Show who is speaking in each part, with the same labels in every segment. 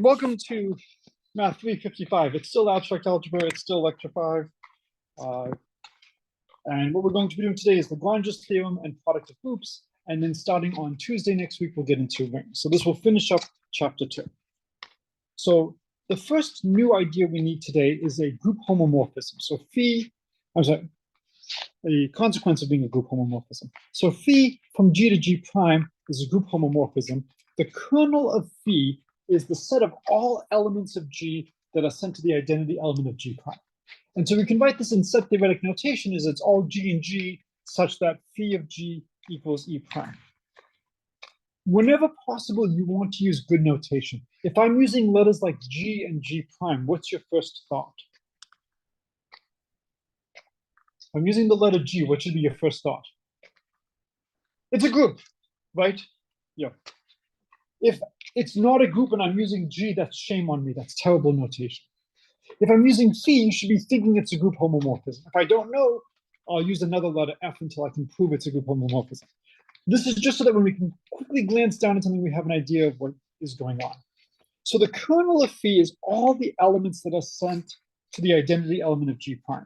Speaker 1: Welcome to Math355. It's still abstract algebra, it's still lecture 5. And what we're going to be doing today is Lagrange's theorem and product of groups. And then starting on Tuesday next week, we'll get into rings. So this will finish up chapter 2. So the first new idea we need today is a group homomorphism. So a consequence of being a group homomorphism. So phi from G to G prime is a group homomorphism. The kernel of phi is the set of all elements of G that are sent to the identity element of G prime. And so we can write this in set theoretic notation as it's all G and G such that phi of G equals E prime. Whenever possible, you want to use good notation. If I'm using letters like G and G prime, what's your first thought? If I'm using the letter G, what should be your first thought? It's a group, right? Yeah. If it's not a group and I'm using G, that's shame on me. That's terrible notation. If I'm using phi, you should be thinking it's a group homomorphism. If I don't know, I'll use another letter F until I can prove it's a group homomorphism. This is just so that when we can quickly glance down at something, we have an idea of what is going on. So the kernel of phi is all the elements that are sent to the identity element of G prime.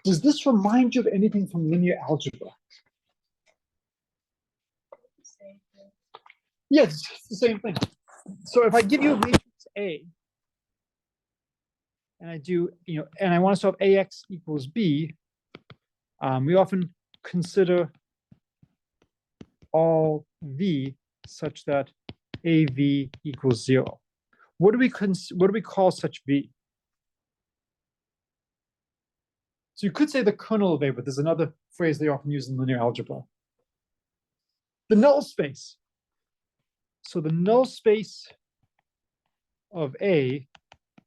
Speaker 1: Does this remind you of anything from linear algebra? Yes, it's the same thing. So if I give you a matrix A, and I do, and I want to solve AX equals B, we often consider all V such that AV equals 0. What do we call such V? So you could say the kernel of A, but there's another phrase they often use in linear algebra. The null space. So the null space of A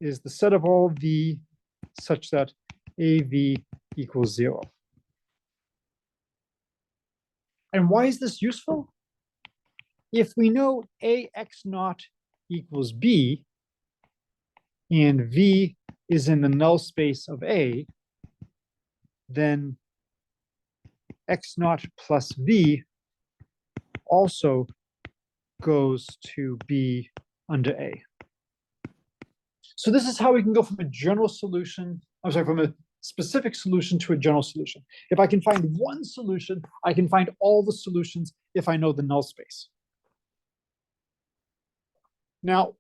Speaker 1: is the set of all V such that AV equals 0. And why is this useful? If we know AX naught equals B and V is in the null space of A, then X naught plus V also goes to B under A. So this is how we can go from a general solution, from a specific solution to a general solution. If I can find one solution, I can find all the solutions if I know the null space. Now,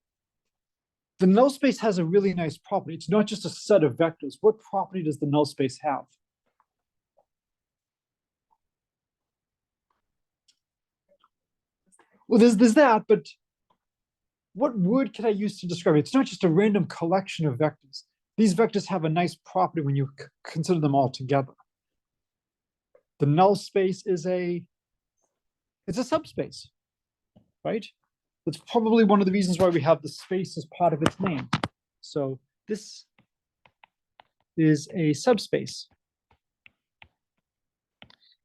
Speaker 1: the null space has a really nice property. It's not just a set of vectors. What property does the null space have? Well, there's that, but what word can I use to describe it? It's not just a random collection of vectors. These vectors have a nice property when you consider them all together. The null space is it's a subspace, right? That's probably one of the reasons why we have the space as part of its name. So this is a subspace.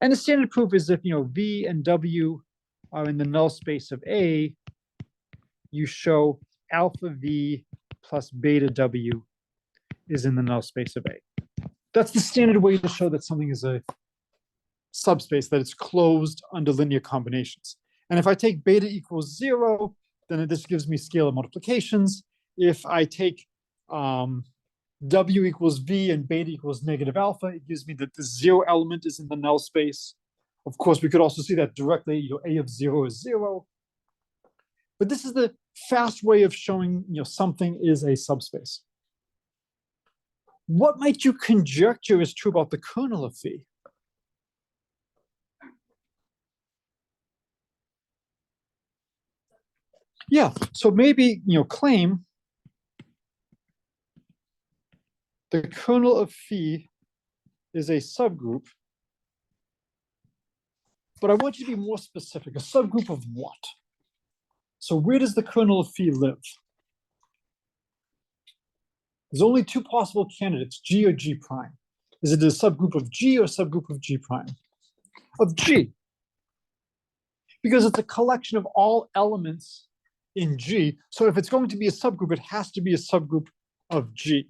Speaker 1: And the standard proof is if V and W are in the null space of A, you show alpha V plus beta W is in the null space of A. That's the standard way to show that something is a subspace, that it's closed under linear combinations. And if I take beta equals 0, then this gives me scalar multiplications. If I take W equals V and beta equals negative alpha, it gives me that the 0 element is in the null space. Of course, we could also see that directly, A of 0 is 0. But this is the fast way of showing something is a subspace. What might you conjecture is true about the kernel of phi? Yeah, so maybe claim the kernel of phi is a subgroup, but I want you to be more specific. A subgroup of what? So where does the kernel of phi live? There's only two possible candidates, G or G prime. Is it a subgroup of G or a subgroup of G prime? Of G. Because it's a collection of all elements in G. So if it's going to be a subgroup, it has to be a subgroup of G.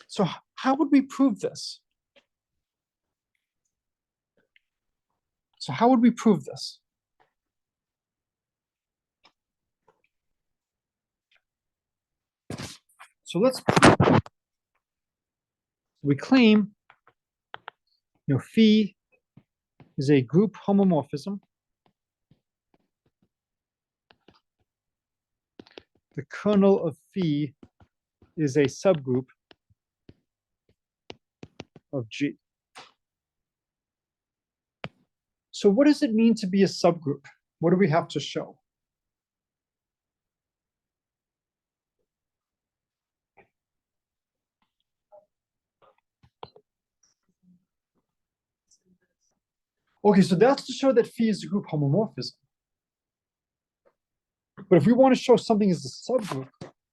Speaker 1: So how would we prove this? So how would we prove this? So we claim, phi is a group homomorphism. The kernel of phi is a subgroup of G. So what does it mean to be a subgroup? What do we have to show? Okay, so that's to show that phi is a group homomorphism. But if we want to show something is a subgroup,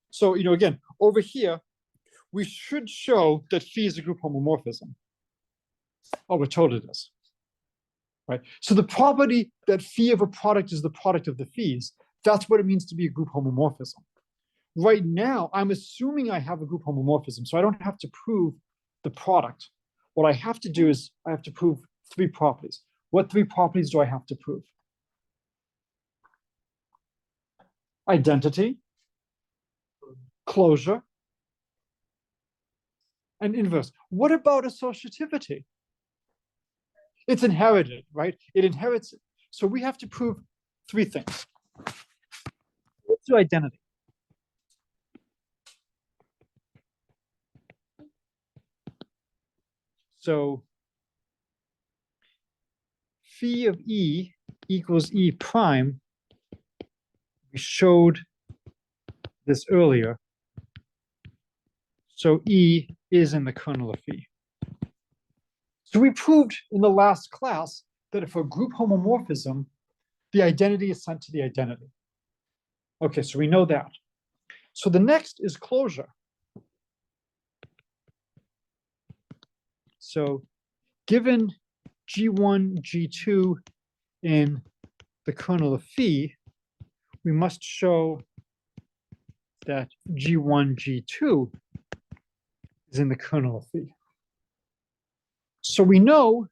Speaker 1: so, again, over here, we should show that phi is a group homomorphism. Oh, we're told it is. Right? So the property that phi of a product is the product of the phis, that's what it means to be a group homomorphism. Right now, I'm assuming I have a group homomorphism, so I don't have to prove the product. What I have to do is I have to prove 3 properties. What 3 properties do I have to prove? Identity, closure, and inverse. What about associativity? It's inherited, right? It inherits. So we have to prove 3 things. Let's do identity. So phi of E equals E prime. We showed this earlier. So E is in the kernel of phi. So we proved in the last class that if a group homomorphism, the identity is sent to the identity. Okay, so we know that. So the next is closure. So given G1, G2 in the kernel of phi, we must show that G1, G2 is in the kernel of phi. So we know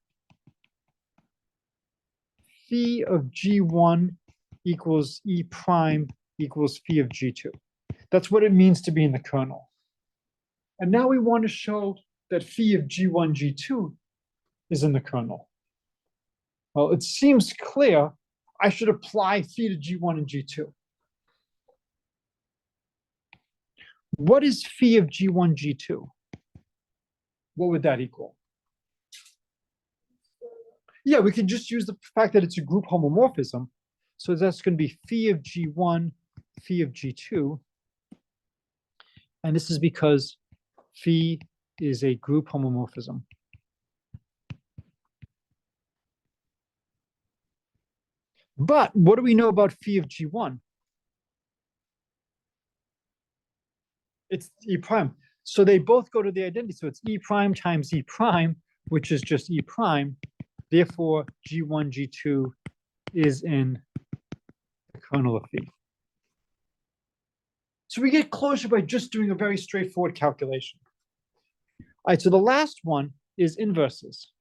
Speaker 1: phi of G1 equals E prime equals phi of G2. That's what it means to be in the kernel. And now we want to show that phi of G1, G2 is in the kernel. Well, it seems clear I should apply phi to G1 and G2. What is phi of G1, G2? What would that equal? Yeah, we can just use the fact that it's a group homomorphism. So that's going to be phi of G1, phi of G2. And this is because phi is a group homomorphism. But what do we know about phi of G1? It's E prime. So they both go to the identity. So it's E prime times E prime, which is just E prime. Therefore, G1, G2 is in the kernel of phi. So we get closure by just doing a very straightforward calculation. All right, so the last one is inverses.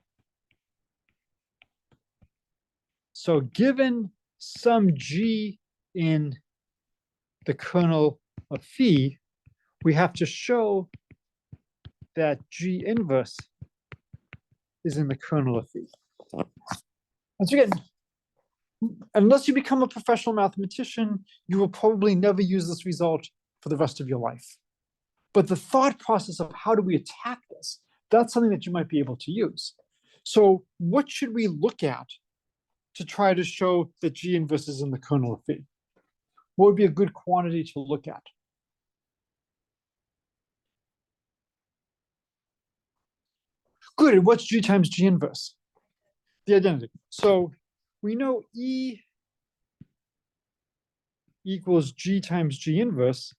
Speaker 1: So given some G in the kernel of phi, we have to show that G inverse is in the kernel of phi. And so again, unless you become a professional mathematician, you will probably never use this result for the rest of your life. But the thought process of how do we attack this, that's something that you might be able to use. So what should we look at to try to show that G inverse is in the kernel of phi? What would be a good quantity to look at? Good, and what's G times G inverse? The identity. So we know E equals G times G inverse.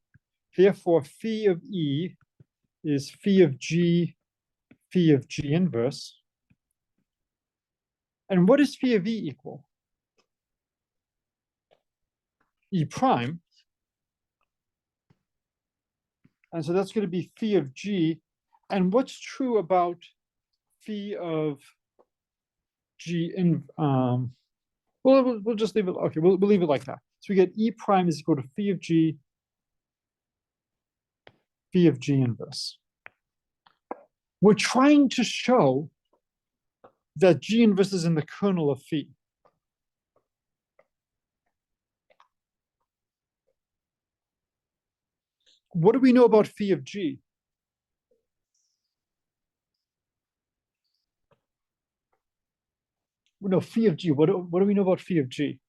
Speaker 1: Therefore, phi of E is phi of G inverse. And what does phi of E equal? E prime. And so that's going to be phi of G. And what's true about phi of G in, we'll just leave it, okay, we'll leave it like that. So we get E prime is equal to phi of G phi of G inverse. We're trying to show that G inverse is in the kernel of phi. What do we know about phi of G? No, phi of G. What do we know about phi of G?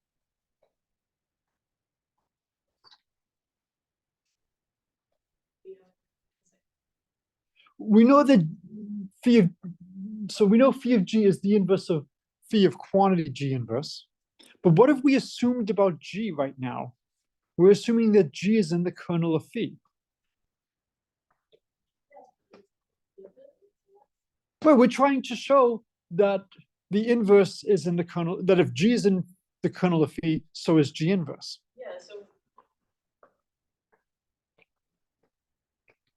Speaker 1: We know that phi of, so we know phi of G is the inverse of phi of quantity G inverse. But what have we assumed about G right now? We're assuming that G is in the kernel of phi. Well, we're trying to show that the inverse is in the kernel, that if G is in the kernel of phi, so is G inverse.
Speaker 2: Yeah, so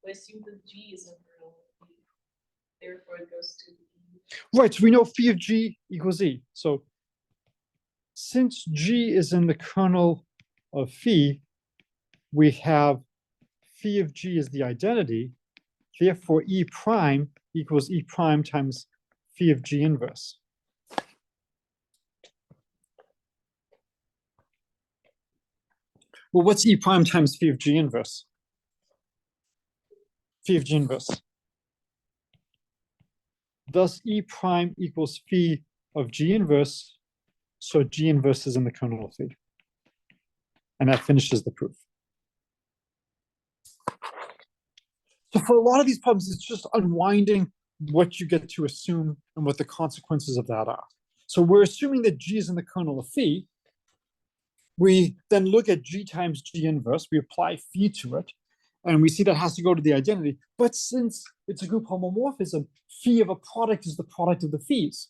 Speaker 2: we assume that G is in the kernel of phi. Therefore, it goes to E.
Speaker 1: Right, so we know phi of G equals E. So since G is in the kernel of phi, we have phi of G is the identity. Therefore, E prime equals E prime times phi of G inverse. Well, what's E prime times phi of G inverse? Phi of G inverse. Thus, E prime equals phi of G inverse. So G inverse is in the kernel of phi. And that finishes the proof. So for a lot of these problems, it's just unwinding what you get to assume and what the consequences of that are. So we're assuming that G is in the kernel of phi. We then look at G times G inverse, we apply phi to it, and we see that has to go to the identity. But since it's a group homomorphism, phi of a product is the product of the phis.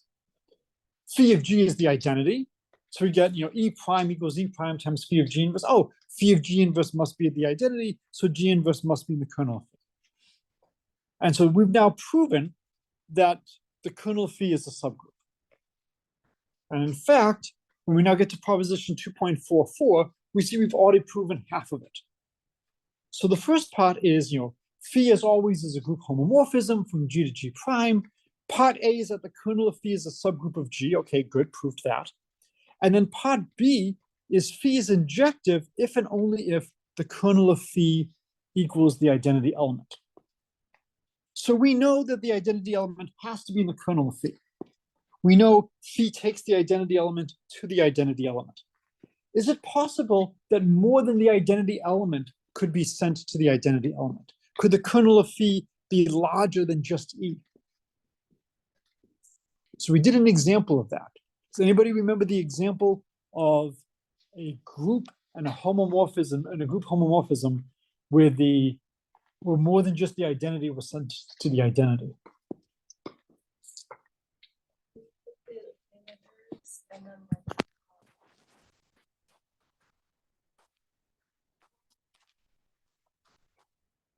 Speaker 1: Phi of G is the identity. So we get, E prime equals E prime times phi of G inverse. Oh, phi of G inverse must be the identity, so G inverse must be in the kernel of phi. And so we've now proven that the kernel of phi is a subgroup. And in fact, when we now get to proposition 2.44, we see we've already proven half of it. So the first part is, phi as always is a group homomorphism from G to G prime. Part A is that the kernel of phi is a subgroup of G. Okay, good, proved that. And then part B is phi is injective if and only if the kernel of phi equals the identity element. So we know that the identity element has to be in the kernel of phi. We know phi takes the identity element to the identity element. Is it possible that more than the identity element could be sent to the identity element? Could the kernel of phi be larger than just E? So we did an example of that. Does anybody remember the example of a group and a homomorphism, and a group homomorphism where more than just the identity was sent to the identity?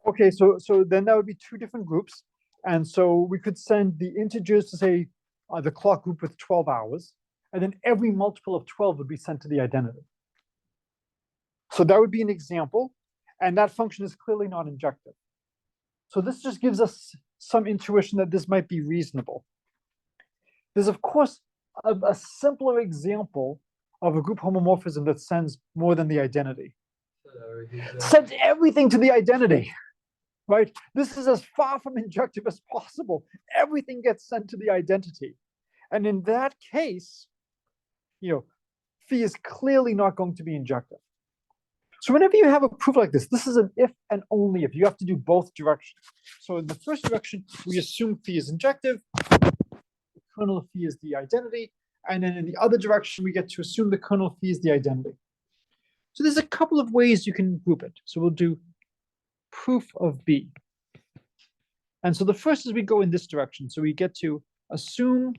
Speaker 1: Okay, so then that would be two different groups. And so we could send the integers to say the clock group with 12 hours, and then every multiple of 12 would be sent to the identity. So that would be an example, and that function is clearly not injective. So this just gives us some intuition that this might be reasonable. There's, of course, a simpler example of a group homomorphism that sends more than the identity. Sends everything to the identity, right? This is as far from injective as possible. Everything gets sent to the identity. And in that case, phi is clearly not going to be injective. So whenever you have a proof like this is an if and only if. You have to do both directions. So in the first direction, we assume phi is injective. The kernel of phi is the identity. And then in the other direction, we get to assume the kernel of phi is the identity. So there's a couple of ways you can group it. So we'll do proof of B. And so the first is we go in this direction. So we get to assume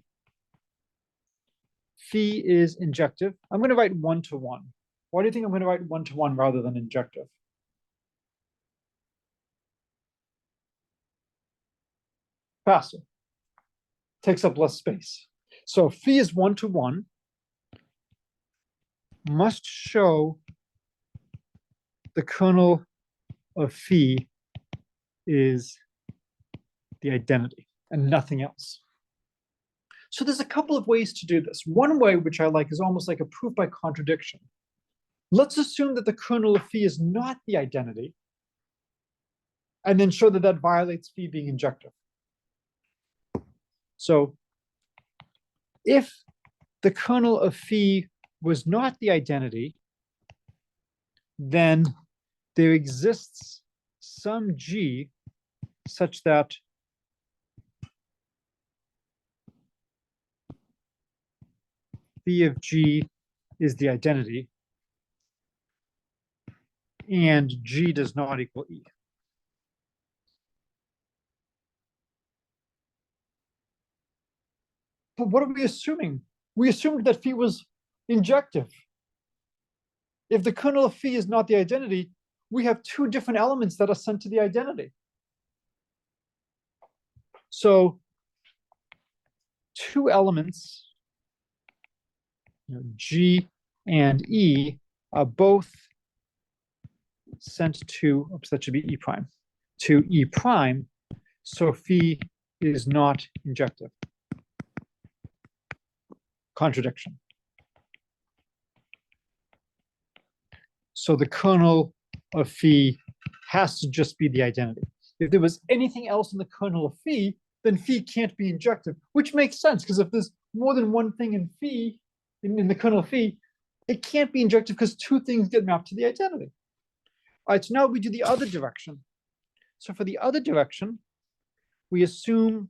Speaker 1: phi is injective. I'm going to write 1-to-1. Why do you think I'm going to write 1-to-1 rather than injective? Faster. Takes up less space. So phi is 1-to-1. Must show the kernel of phi is the identity and nothing else. So there's a couple of ways to do this. One way, which I like, is almost like a proof by contradiction. Let's assume that the kernel of phi is not the identity, and then show that that violates phi being injective. So if the kernel of phi was not the identity, then there exists some g such that phi of g is the identity, and g does not equal e. But what are we assuming? We assumed that phi was injective. If the kernel of phi is not the identity, we have two different elements that are sent to the identity. So two elements, G and E, are both sent to, oops, that should be E prime, to E prime. So phi is not injective. Contradiction. So the kernel of phi has to just be the identity. If there was anything else in the kernel of phi, then phi can't be injective, which makes sense, because if there's more than one thing in phi, in the kernel of phi, it can't be injective because two things get mapped to the identity. All right, so now we do the other direction. So for the other direction, we assume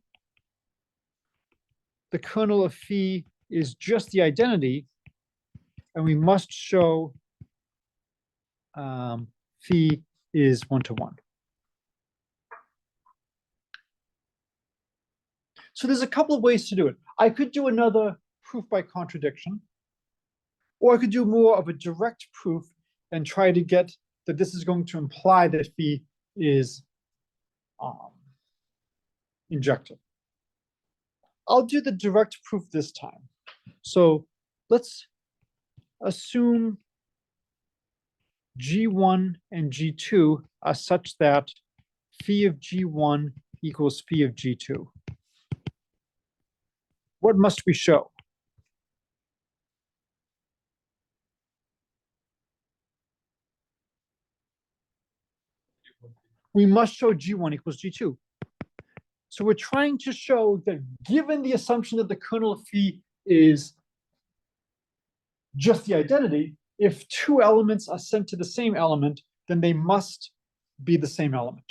Speaker 1: the kernel of phi is just the identity, and we must show phi is 1-to-1. So there's a couple of ways to do it. I could do another proof by contradiction, or I could do more of a direct proof and try to get that this is going to imply that phi is injective. I'll do the direct proof this time. So let's assume G1 and G2 are such that phi of G1 equals phi of G2. What must we show? We must show G1 equals G2. So we're trying to show that given the assumption that the kernel of phi is just the identity, if two elements are sent to the same element, then they must be the same element.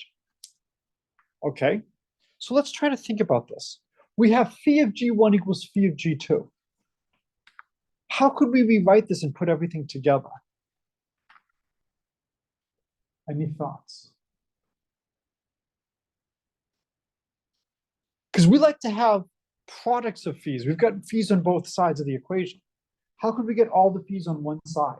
Speaker 1: Okay, so let's try to think about this. We have phi of G1 equals phi of G2. How could we rewrite this and put everything together? Any thoughts? Because we like to have products of phis. We've got phis on both sides of the equation. How could we get all the phis on one side?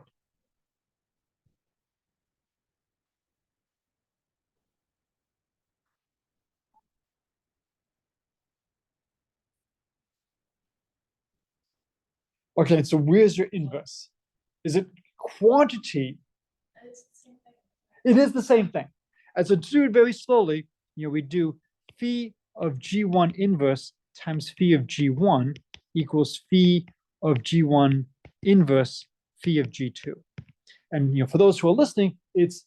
Speaker 1: Okay, so where's your inverse? Is it quantity?
Speaker 2: It's the same thing.
Speaker 1: It is the same thing. And so to do it very slowly, we do phi of G1 inverse times phi of G1 equals phi of G1 inverse phi of G2. And for those who are listening, it's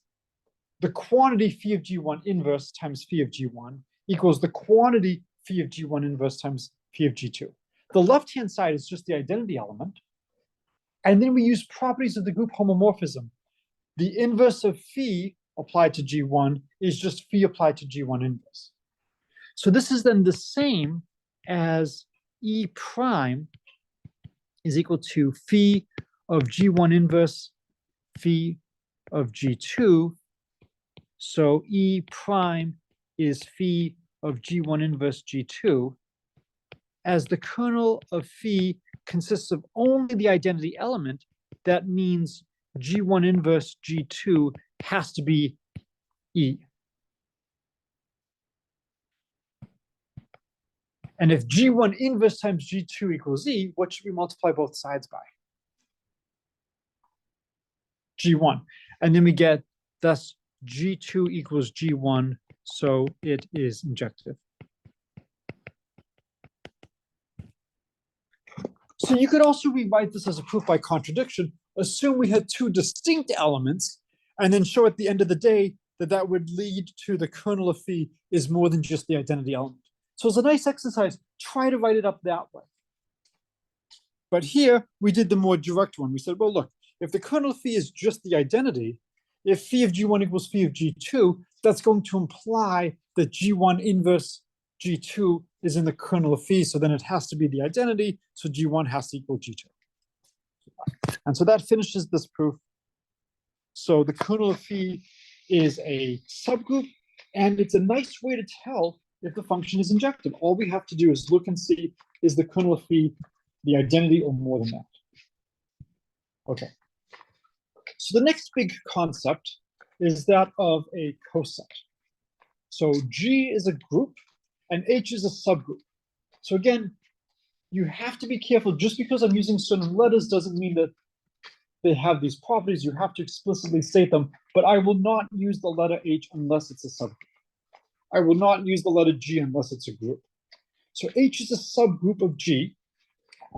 Speaker 1: the quantity phi of G1 inverse times phi of G1 equals the quantity phi of G1 inverse times phi of G2. The left-hand side is just the identity element. And then we use properties of the group homomorphism. The inverse of phi applied to G1 is just phi applied to G1 inverse. So this is then the same as E prime is equal to phi of G1 inverse phi of G2. So E prime is phi of G1 inverse G2. As the kernel of phi consists of only the identity element, that means G1 inverse G2 has to be E. And if G1 inverse times G2 equals E, what should we multiply both sides by? G1. And then we get thus G2 equals G1 So it is injective. So you could also rewrite this as a proof by contradiction. Assume we had two distinct elements, and then show at the end of the day that that would lead to the kernel of phi is more than just the identity element. So it's a nice exercise. Try to write it up that way. But here we did the more direct one. We said, well, look, if the kernel of phi is just the identity, if phi of G1 equals phi of G2, that's going to imply that G1 inverse G2 is in the kernel of phi, so then it has to be the identity, so G1 has to equal G2. And so that finishes this proof. So the kernel of phi is a subgroup, and it's a nice way to tell if the function is injective. All we have to do is look and see, is the kernel of phi the identity or more than that? Okay. So the next big concept is that of a coset. So G is a group and H is a subgroup. So again, you have to be careful. Just because I'm using certain letters doesn't mean that they have these properties. You have to explicitly state them, but I will not use the letter H unless it's a subgroup. I will not use the letter G unless it's a group. So H is a subgroup of G.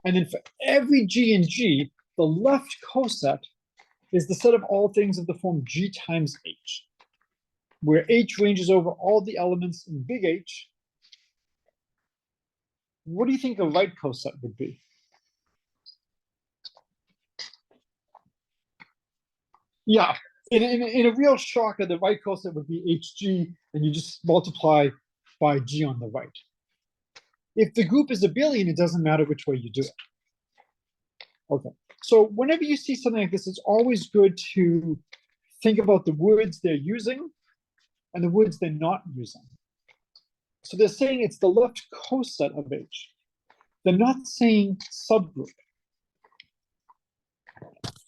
Speaker 1: And then for every G in G, the left coset is the set of all things of the form G times H, where H ranges over all the elements in big H. What do you think a right coset would be? Yeah, in a real shocker, the right coset would be HG, and you just multiply by G on the right. If the group is abelian, it doesn't matter which way you do it. Okay, so whenever you see something like this, it's always good to think about the words they're using and the words they're not using. So they're saying it's the left coset of H. They're not saying subgroup.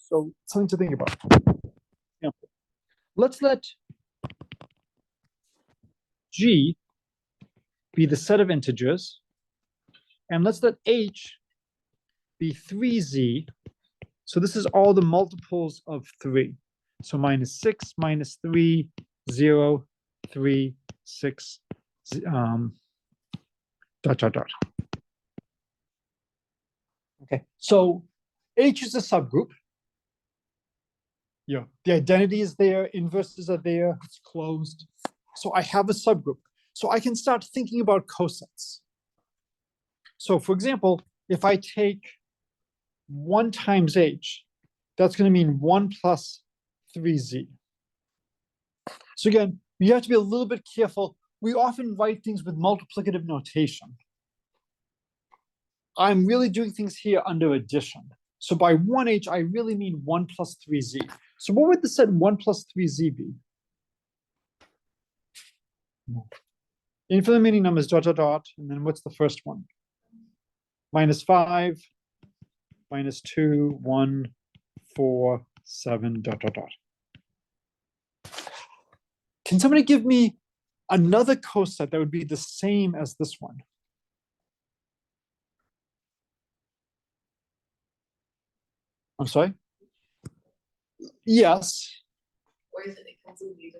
Speaker 1: So something to think about. Yeah. Let's let G be the set of integers, and let's let H be 3z. So this is all the multiples of 3. So minus 6, minus 3, 0, 3, 6, dot, dot, dot. Okay, so H is a subgroup. Yeah, the identity is there, inverses are there, it's closed. So I have a subgroup. So I can start thinking about cosets. So for example, if I take 1 times H, that's going to mean 1 plus 3z. So again, you have to be a little bit careful. We often write things with multiplicative notation. I'm really doing things here under addition. So by 1H, I really mean 1 plus 3z. So what would the set 1 plus 3z be? Infinite meaning numbers, dot, dot, dot. And then what's the first one? Minus 5, minus 2, 1, 4, 7, dot, dot, dot. Can somebody give me another coset that would be the same as this one? I'm sorry? Yes.
Speaker 2: Or is it completely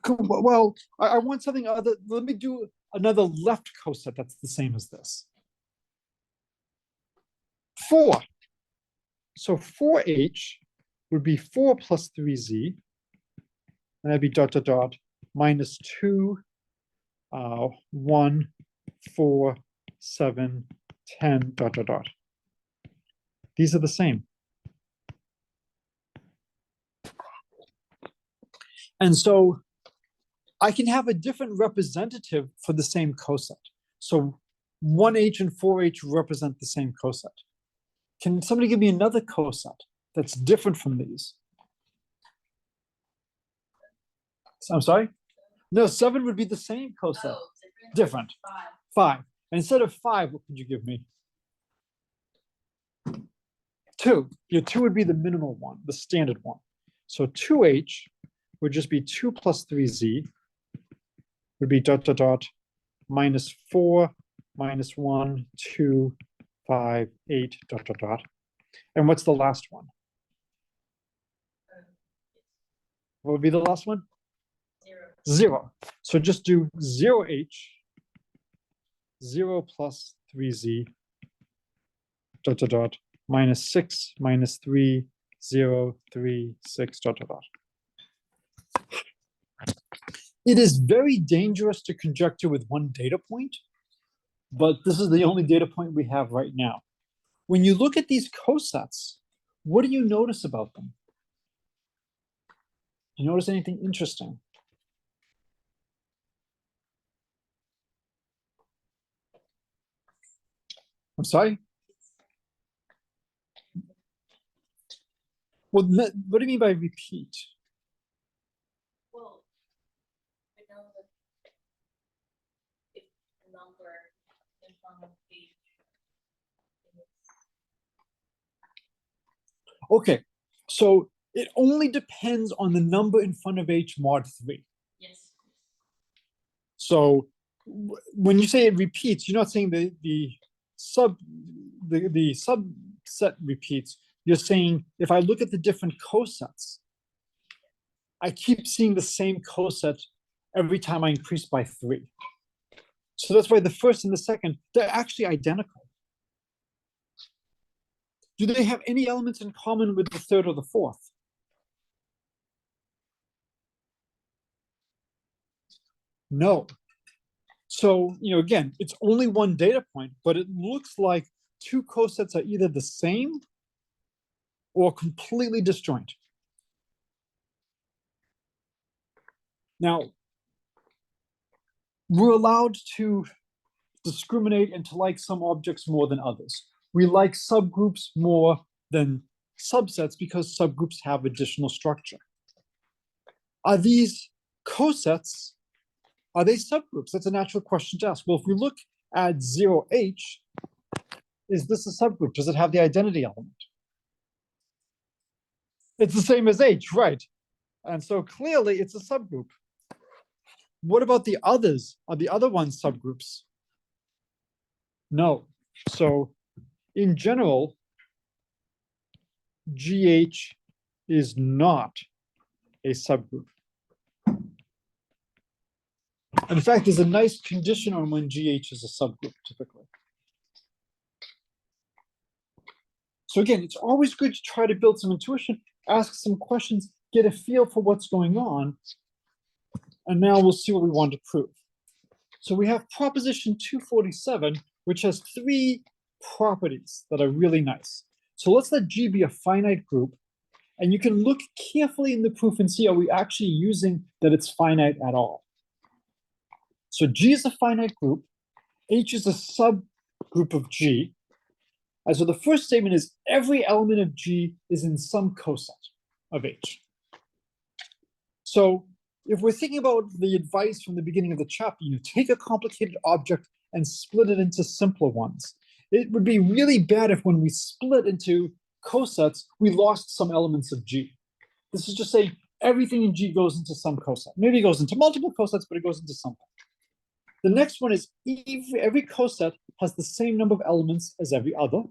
Speaker 2: different?
Speaker 1: Well, I want something other. Let me do another left coset that's the same as this. 4. So 4H would be 4 plus 3z. And that'd be dot, dot, dot, minus 2, 1, 4, 7, 10, dot, dot, dot. These are the same. And so I can have a different representative for the same coset. So 1H and 4H represent the same coset. Can somebody give me another coset that's different from these? I'm sorry? No, 7 would be the same coset.
Speaker 2: Oh,
Speaker 1: Different. 5. And instead of 5, what could you give me? 2. Your 2 would be the minimal one, the standard one. So 2H would just be 2 plus 3z, would be dot, dot, dot, minus 4, minus 1, 2, 5, 8, dot, dot, dot. And what's the last one? What would be the last one?
Speaker 2: 0.
Speaker 1: 0. So just do 0h, 0 plus 3z, dot, dot, dot, minus 6, minus 3, 0, 3, 6, dot, dot, dot. It is very dangerous to conjecture with one data point, but this is the only data point we have right now. When you look at these cosets, what do you notice about them? Do you notice anything interesting? I'm sorry? Well, what do you mean by repeat?
Speaker 2: Well, I know that if the number in front of H is,
Speaker 1: Okay, so it only depends on the number in front of H mod 3.
Speaker 2: yes,
Speaker 1: So when you say it repeats, you're not saying the subset repeats. You're saying if I look at the different cosets, I keep seeing the same coset every time I increase by 3. So that's why the first and the second, they're actually identical. Do they have any elements in common with the third or the fourth? No. So, again, it's only one data point, but it looks like two cosets are either the same or completely disjoint. Now, we're allowed to discriminate and to like some objects more than others. We like subgroups more than subsets because subgroups have additional structure. Are these cosets, are they subgroups? That's a natural question to ask. Well, if we look at 0h, is this a subgroup? Does it have the identity element? It's the same as h, right? And so clearly it's a subgroup. What about the others? Are the other ones subgroups? No. So in general, GH is not a subgroup. And in fact, there's a nice condition on when GH is a subgroup, typically. So again, it's always good to try to build some intuition, ask some questions, get a feel for what's going on. And now we'll see what we want to prove. So we have proposition 247, which has 3 properties that are really nice. So let's let G be a finite group. And you can look carefully in the proof and see, are we actually using that it's finite at all? So G is a finite group. H is a subgroup of G. And so the first statement is every element of G is in some coset of H. So if we're thinking about the advice from the beginning of the chapter, take a complicated object and split it into simpler ones. It would be really bad if when we split into cosets, we lost some elements of G. This is just saying everything in G goes into some coset. Maybe it goes into multiple cosets, but it goes into something. The next one is every coset has the same number of elements as every other.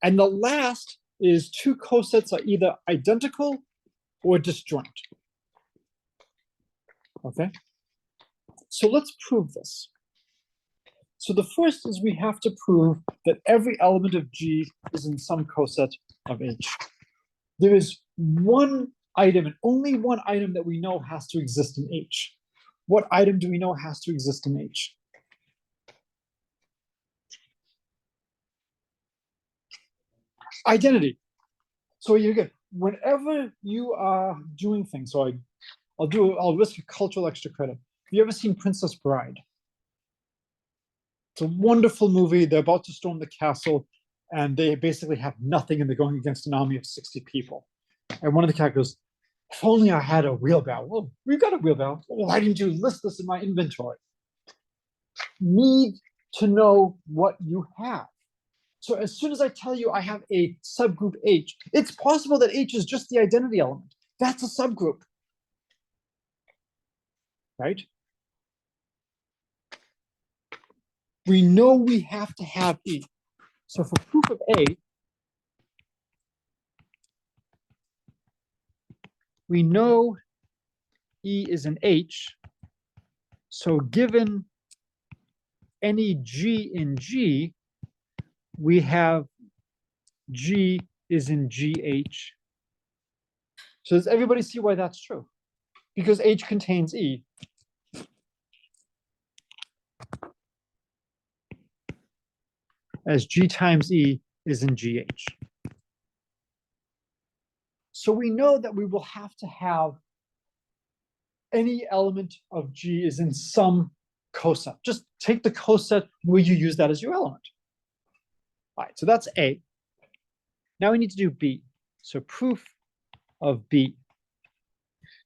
Speaker 1: And the last is 2 cosets are either identical or disjoint. Okay? So let's prove this. So the first is we have to prove that every element of G is in some coset of H. There is one item and only one item that we know has to exist in H. What item do we know has to exist in H? Identity. So again, whenever you are doing things, so I'll risk a cultural extra credit. Have you ever seen Princess Bride? It's a wonderful movie. They're about to storm the castle, and they basically have nothing, and they're going against an army of 60 people. And one of the characters goes, if only I had a wheelbarrow. Well, we've got a wheelbarrow. Well, why didn't you list this in my inventory? Need to know what you have. So as soon as I tell you I have a subgroup H, it's possible that H is just the identity element. That's a subgroup. Right? We know we have to have E. So for proof of A, we know E is in H. So given any G in G, we have G is in GH. So does everybody see why that's true? Because H contains E. As G times E is in GH. So we know that we will have to have any element of G is in some coset. Just take the coset where you use that as your element. All right, so that's A. Now we need to do B. So proof of B.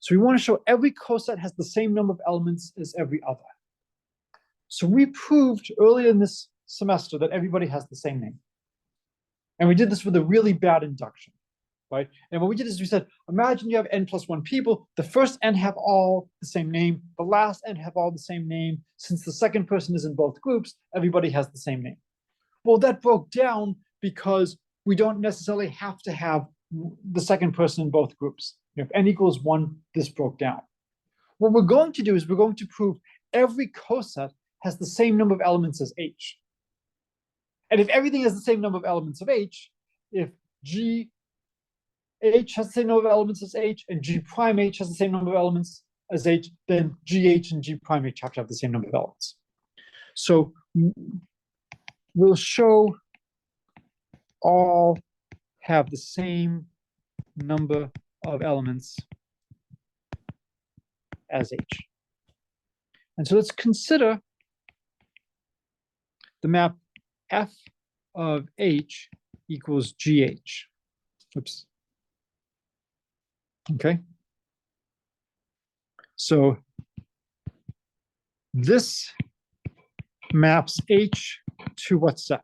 Speaker 1: So we want to show every coset has the same number of elements as every other. So we proved earlier in this semester that everybody has the same name. And we did this with a really bad induction, right? And what we did is we said, imagine you have n plus 1 people. The first n have all the same name. The last n have all the same name. Since the second person is in both groups, everybody has the same name. Well, that broke down because we don't necessarily have to have the second person in both groups. If n equals 1, this broke down. What we're going to do is we're going to prove every coset has the same number of elements as H. And if everything has the same number of elements of H, if G H has the same number of elements as H and G prime H has the same number of elements as H, then GH and G prime H have to have the same number of elements. So we'll show all have the same number of elements as H. And so let's consider the map F of H equals GH. Oops. Okay. So this maps H to what set?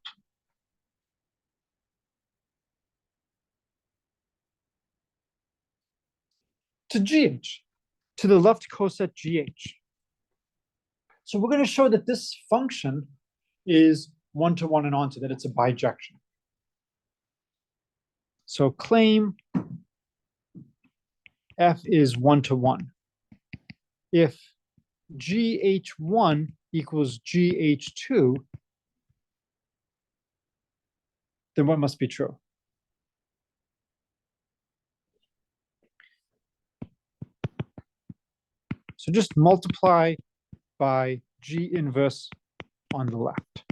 Speaker 1: To GH, to the left coset GH. So we're going to show that this function is one-to-one and onto, that it's a bijection. So claim F is one-to-one. If GH1 equals GH2, then what must be true? So just multiply by G inverse on the left.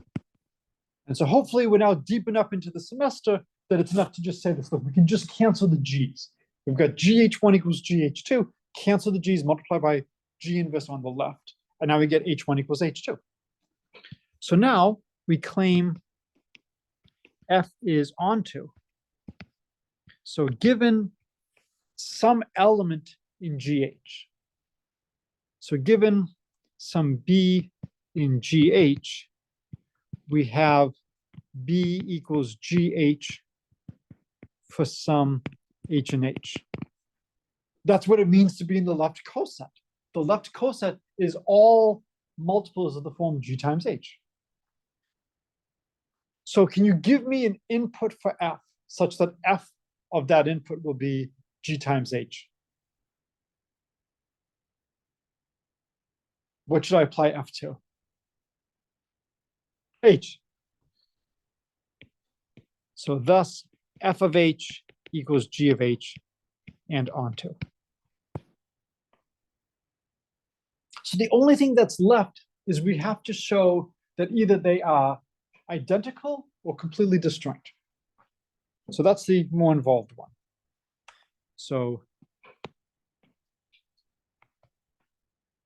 Speaker 1: And so hopefully we're now deep enough into the semester that it's enough to just say this. Look, we can just cancel the G's. We've got GH1 equals GH2, cancel the G's, multiply by G inverse on the left. And now we get H1 equals H2. So now we claim F is onto. So given some element in GH, so given some B in GH, we have B equals GH for some H and H. That's what it means to be in the left coset. The left coset is all multiples of the form G times H. So can you give me an input for F such that F of that input will be G times H? What should I apply F to? H. So thus, F of H equals G of H and onto. So the only thing that's left is we have to show that either they are identical or completely disjoint. So that's the more involved one. So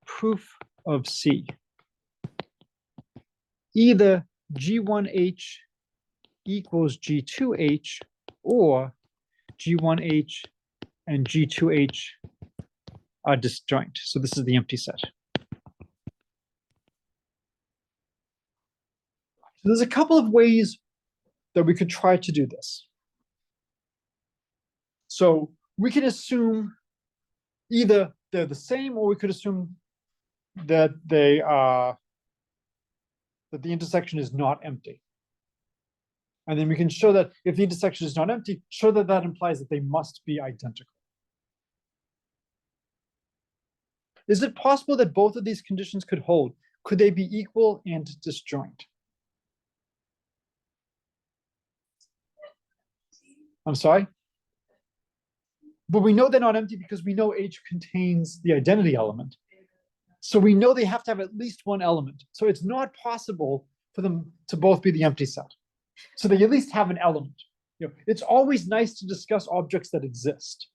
Speaker 1: proof of C. Either G1H equals G2H or G1H and G2H are disjoint. So this is the empty set. So there's a couple of ways that we could try to do this. So we can assume either they're the same, or we could assume that they are, that the intersection is not empty. And then we can show that if the intersection is not empty, show that that implies that they must be identical. Is it possible that both of these conditions could hold? Could they be equal and disjoint? I'm sorry? But we know they're not empty because we know H contains the identity element. So we know they have to have at least one element. So it's not possible for them to both be the empty set. So they at least have an element. It's always nice to discuss objects that exist,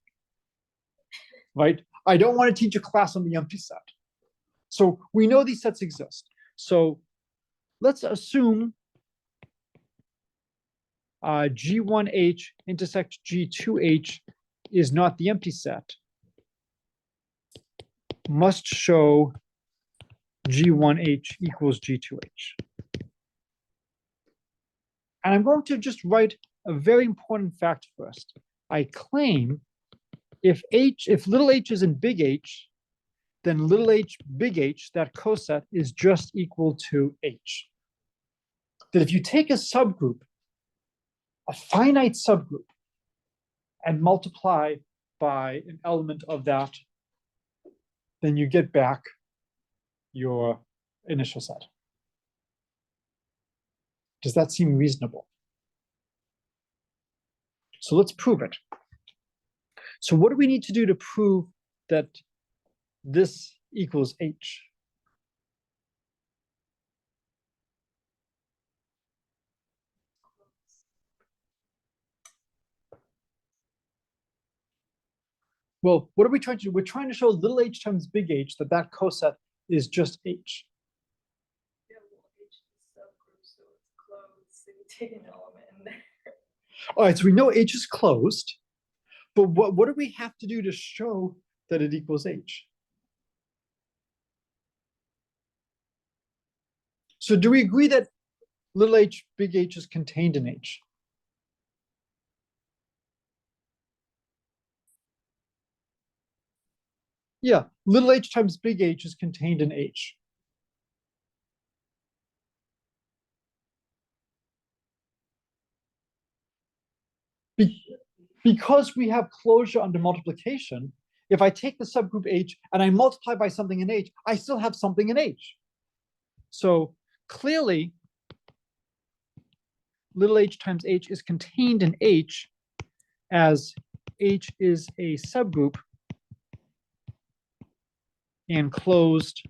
Speaker 1: right? I don't want to teach a class on the empty set. So we know these sets exist. So let's assume G1H intersect G2H is not the empty set. Must show G1H equals G2H. And I'm going to just write a very important fact first. I claim if little h is in big H, then little h big H, that coset, is just equal to H. That if you take a subgroup, a finite subgroup, and multiply by an element of that, then you get back your initial set. Does that seem reasonable? So let's prove it. So what do we need to do to prove that this equals H? Well, what are we trying to do? We're trying to show little h times big H that coset is just H.
Speaker 2: Yeah, well, H is a subgroup, so it's closed, so you take an element in there.
Speaker 1: All right, so we know H is closed, but what do we have to do to show that it equals H? So do we agree that little h big H is contained in H? Yeah, little h times big H is contained in H. Because we have closure under multiplication, if I take the subgroup H and I multiply by something in H, I still have something in H. So clearly, little h times H is contained in H, as H is a subgroup and closed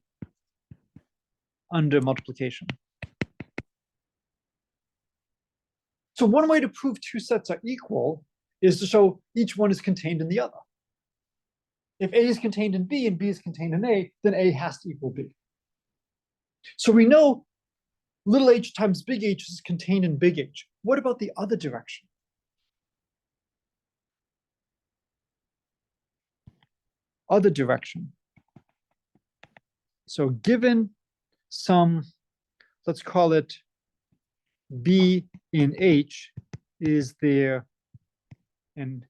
Speaker 1: under multiplication. So one way to prove two sets are equal is to show each one is contained in the other. If A is contained in B and B is contained in A, then A has to equal B. So we know little h times big H is contained in big H. What about the other direction? Other direction. So given some, let's call it B in H, is there an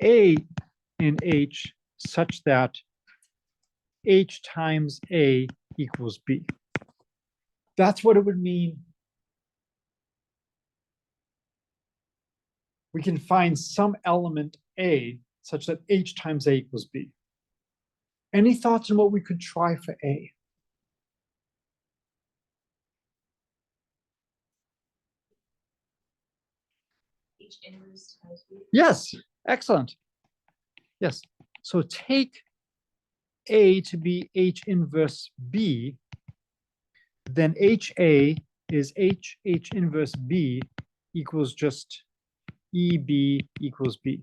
Speaker 1: A in H such that H times A equals B? That's what it would mean. We can find some element A such that H times A equals B. Any thoughts on what we could try for A?
Speaker 2: H inverse times B.
Speaker 1: Yes, excellent. Yes, so take A to be H inverse B, then HA is H inverse B equals just EB equals B.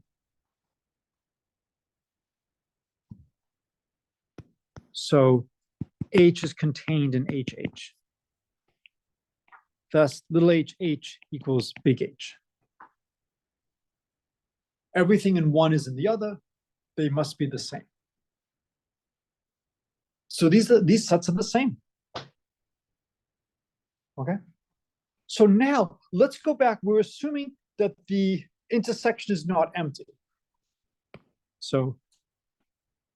Speaker 1: So H is contained in HH. Thus, little h equals big H. Everything in one is in the other. They must be the same. So these sets are the same. Okay. So now let's go back. We're assuming that the intersection is not empty. So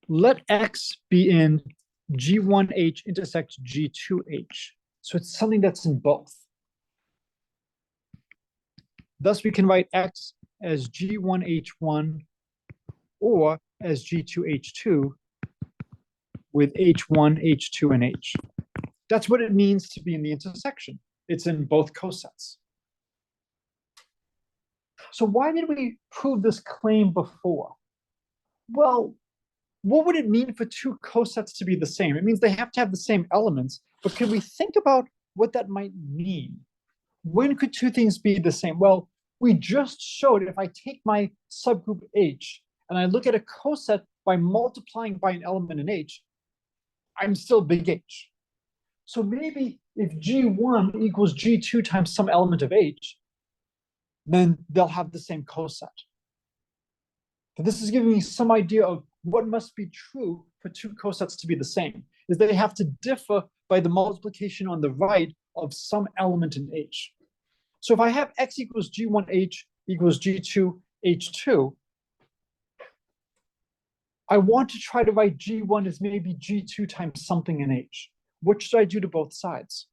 Speaker 1: let X be in G1H intersect G2H. So it's something that's in both. Thus, we can write X as G1H1 or as G2H2 with H1, H2, and H. That's what it means to be in the intersection. It's in both cosets. So why did we prove this claim before? Well, what would it mean for two cosets to be the same? It means they have to have the same elements, but can we think about what that might mean? When could two things be the same? Well, we just showed if I take my subgroup H and I look at a coset by multiplying by an element in H, I'm still big H. So maybe if G1 equals G2 times some element of H, then they'll have the same coset. But this is giving me some idea of what must be true for two cosets to be the same, is they have to differ by the multiplication on the right of some element in H. So if I have x equals G1H equals G2H2, I want to try to write G1 as maybe G2 times something in H. What should I do to both sides?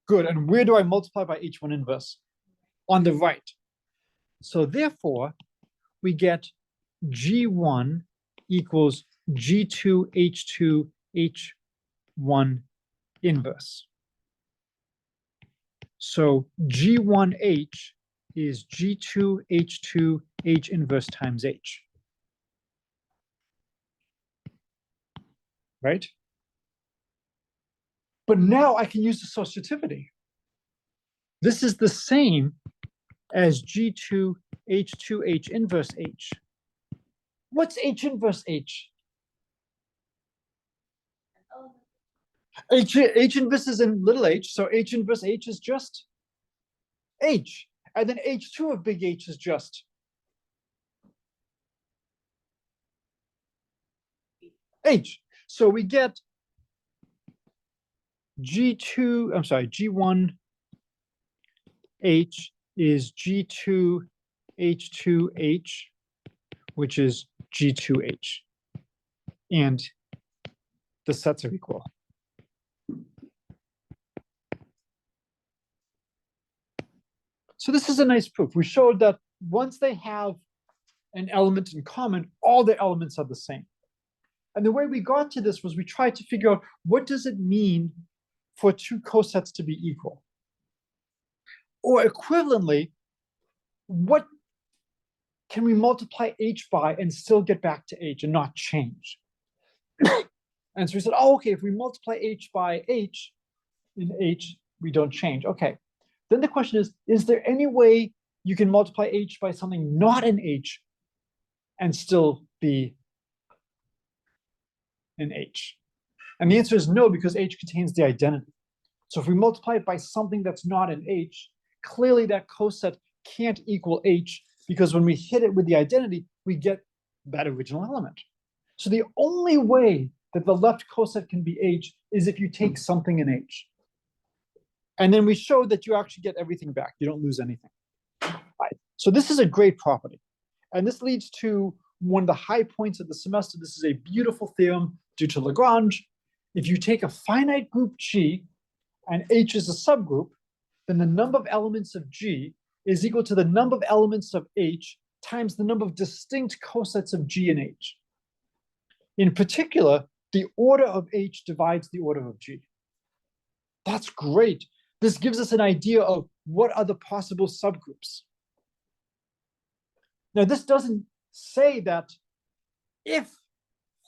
Speaker 1: Good, and where do I multiply by H1 inverse? On the right. So therefore, we get G1 equals G2H2 H1 inverse. So G1H is G2H2 H inverse times H. Right? But now I can use associativity. This is the same as G2H2 H inverse H. What's H inverse H? H inverse is in little h, so H inverse H is just H. And then H2 of big H is just H. So we get G1H is G2H2H, which is G2H. And the sets are equal. So this is a nice proof. We showed that once they have an element in common, all the elements are the same. And the way we got to this was we tried to figure out what does it mean for two cosets to be equal? Or equivalently, what can we multiply H by and still get back to H and not change? And so we said, oh, okay, if we multiply H by H, in H, we don't change. Okay. Then the question is there any way you can multiply H by something not in H and still be in H? And the answer is no, because H contains the identity. So if we multiply it by something that's not in H, clearly that coset can't equal H, because when we hit it with the identity, we get that original element. So the only way that the left coset can be H is if you take something in H. And then we showed that you actually get everything back. You don't lose anything. Right. So this is a great property. And this leads to one of the high points of the semester. This is a beautiful theorem due to Lagrange. If you take a finite group G and H is a subgroup, then the number of elements of G is equal to the number of elements of H times the number of distinct cosets of G and H. In particular, the order of H divides the order of G. That's great. This gives us an idea of what are the possible subgroups. Now, this doesn't say that if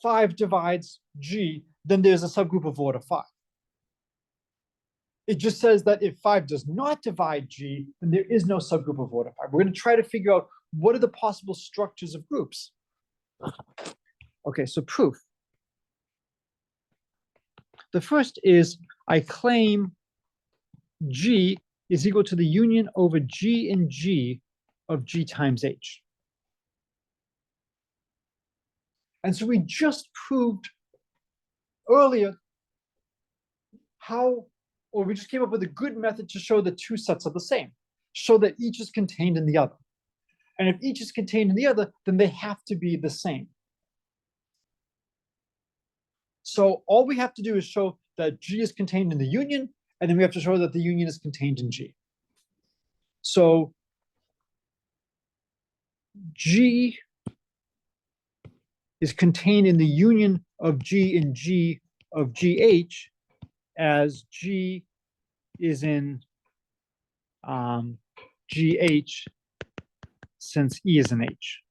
Speaker 1: 5 divides G, then there's a subgroup of order 5. It just says that if 5 does not divide G, then there is no subgroup of order 5. We're going to try to figure out what are the possible structures of groups. Okay, so proof. The first is I claim G is equal to the union over G and G of G times H. And so we just proved earlier we just came up with a good method to show that two sets are the same, show that each is contained in the other. And if each is contained in the other, then they have to be the same. So all we have to do is show that G is contained in the union, and then we have to show that the union is contained in G. So G is contained in the union of G and G of GH, as G is in GH since E is in H.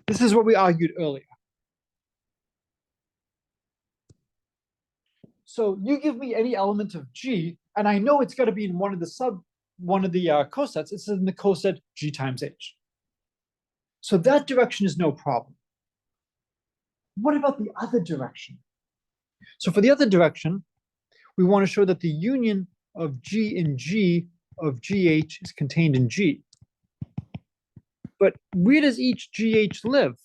Speaker 1: This is what we argued earlier. So you give me any element of G, and I know it's got to be in one of the cosets. It's in the coset G times H. So that direction is no problem. What about the other direction? So for the other direction, we want to show that the union of G and G of GH is contained in G. But where does each GH live?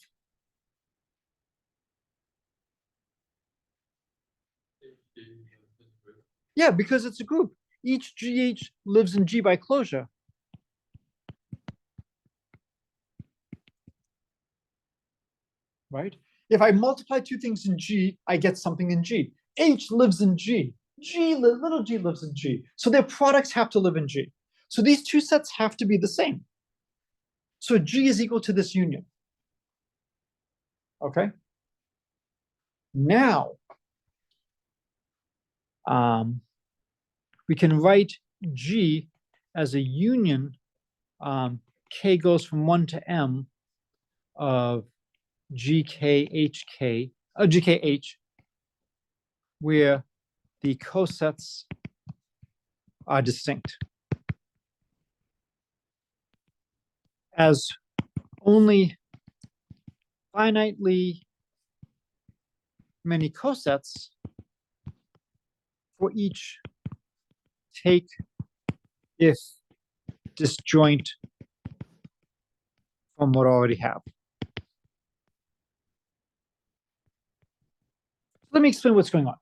Speaker 1: Yeah, because it's a group. Each GH lives in G by closure. Right? If I multiply two things in G, I get something in G. H lives in G. Little g lives in G. So their products have to live in G. So these two sets have to be the same. So G is equal to this union. Okay? Now, we can write G as a union. K goes from 1 to M of GKH, where the cosets are distinct. As only finitely many cosets for each take if disjoint from what I already have. Let me explain what's going on.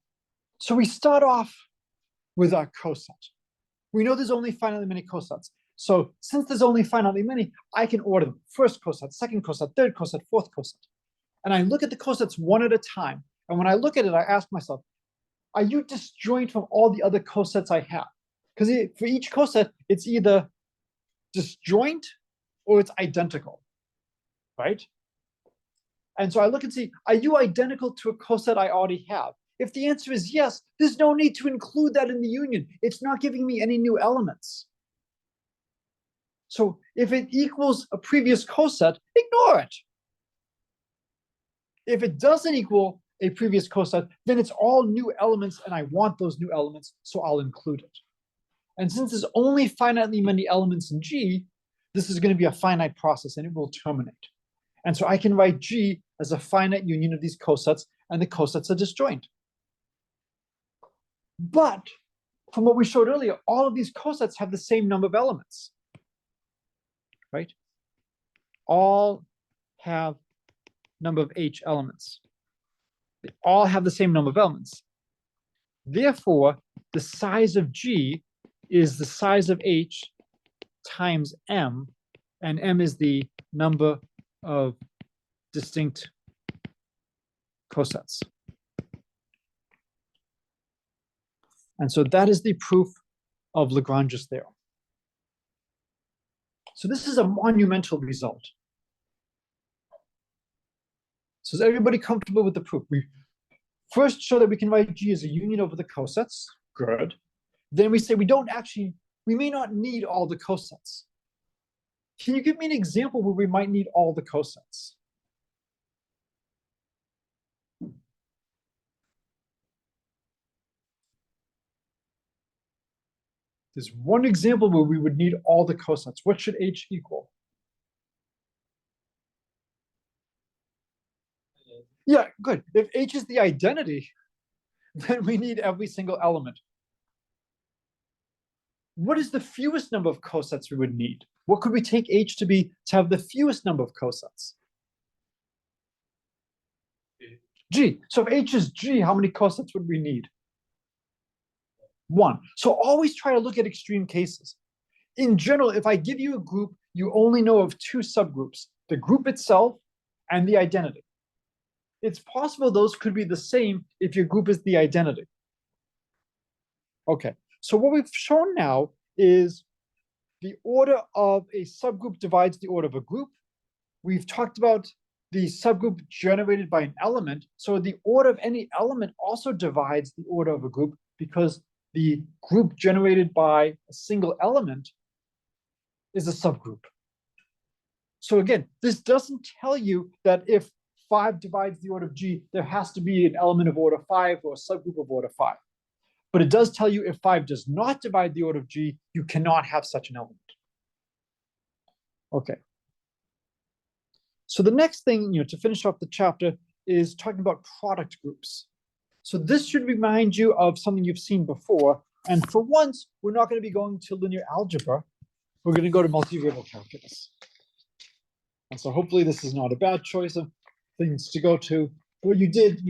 Speaker 1: So we start off with our coset. We know there's only finitely many cosets. So since there's only finitely many, I can order them. First coset, second coset, third coset, fourth coset. And I look at the cosets one at a time. And when I look at it, I ask myself, are you disjoint from all the other cosets I have? Because for each coset, it's either disjoint or it's identical, right? And so I look and see, are you identical to a coset I already have? If the answer is yes, there's no need to include that in the union. It's not giving me any new elements. So if it equals a previous coset, ignore it. If it doesn't equal a previous coset, then it's all new elements, and I want those new elements, so I'll include it. And since there's only finitely many elements in G, this is going to be a finite process, and it will terminate. And so I can write G as a finite union of these cosets, and the cosets are disjoint. But from what we showed earlier, all of these cosets have the same number of elements, right? All have number of H elements. They all have the same number of elements. Therefore, the size of G is the size of H times M, and M is the number of distinct cosets. And so that is the proof of Lagrange's theorem. So this is a monumental result. So is everybody comfortable with the proof? We first show that we can write G as a union over the cosets. Good. Then we say we may not need all the cosets. Can you give me an example where we might need all the cosets? There's one example where we would need all the cosets. What should H equal? Yeah, good. If H is the identity, then we need every single element. What is the fewest number of cosets we would need? What could we take H to be to have the fewest number of cosets? G. So if H is G, how many cosets would we need? 1. So always try to look at extreme cases. In general, if I give you a group, you only know of 2 subgroups, the group itself and the identity. It's possible those could be the same if your group is the identity. Okay, so what we've shown now is the order of a subgroup divides the order of a group, we've talked about the subgroup generated by an element. So the order of any element also divides the order of a group, because the group generated by a single element is a subgroup. So again, this doesn't tell you that if 5 divides the order of G, there has to be an element of order 5 or a subgroup of order 5. But it does tell you if 5 does not divide the order of G, you cannot have such an element. Okay. So the next thing, to finish off the chapter is talking about product groups. So this should remind you of something you've seen before. And for once, we're not going to be going to linear algebra. We're going to go to multivariable calculus. And so hopefully this is not a bad choice of things to go to. But you did,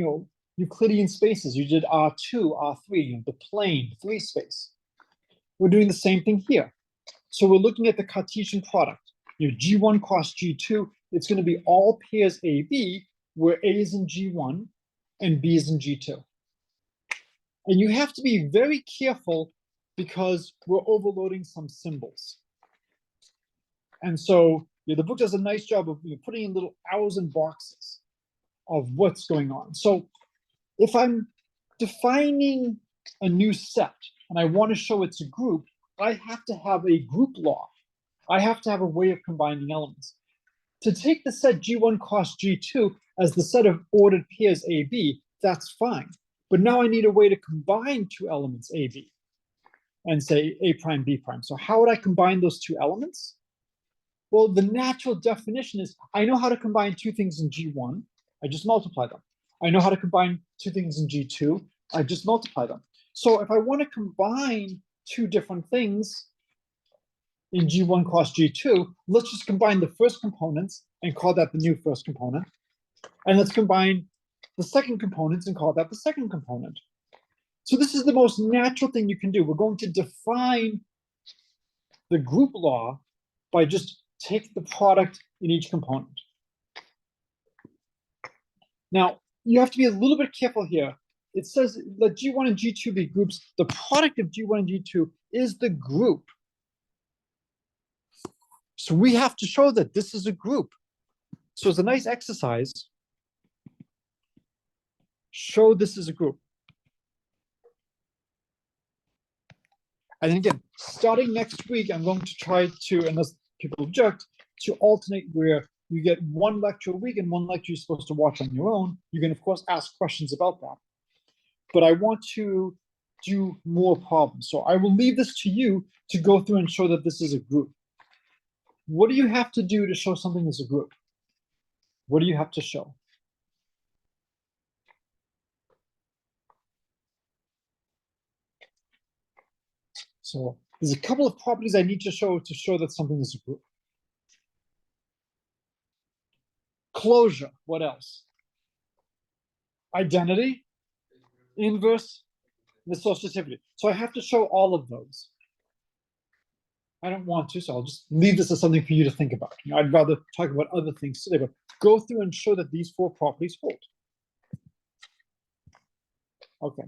Speaker 1: Euclidean spaces. You did R2, R3, the plane, 3 space. We're doing the same thing here. So we're looking at the Cartesian product. G1 cross G2, it's going to be all pairs AB, where A is in G1 and B is in G2. And you have to be very careful because we're overloading some symbols. And so the book does a nice job of putting in little arrows and boxes of what's going on. So if I'm defining a new set and I want to show it's a group, I have to have a group law. I have to have a way of combining elements. To take the set G1 cross G2 as the set of ordered pairs AB, that's fine. But now I need a way to combine 2 elements AB and say A prime, B prime. So how would I combine those 2 elements? Well, the natural definition is I know how to combine 2 things in G1. I just multiply them. I know how to combine 2 things in G2. I just multiply them. So if I want to combine 2 different things in G1 cross G2, let's just combine the first components and call that the new first component. And let's combine the second components and call that the second component. So this is the most natural thing you can do. We're going to define the group law by just take the product in each component. Now, you have to be a little bit careful here. It says let G1 and G2 be groups. The product of G1 and G2 is the group. So we have to show that this is a group. So it's a nice exercise. Show this is a group. And then again, starting next week, I'm going to try to, unless people object, to alternate where you get 1 lecture a week and 1 lecture you're supposed to watch on your own. You can, of course, ask questions about that. But I want to do more problems. So I will leave this to you to go through and show that this is a group. What do you have to do to show something is a group? What do you have to show? So there's a couple of properties I need to show that something is a group. Closure, what else? Identity, inverse, and associativity. So I have to show all of those. I don't want to, so I'll just leave this as something for you to think about. I'd rather talk about other things today, but go through and show that these 4 properties hold. Okay,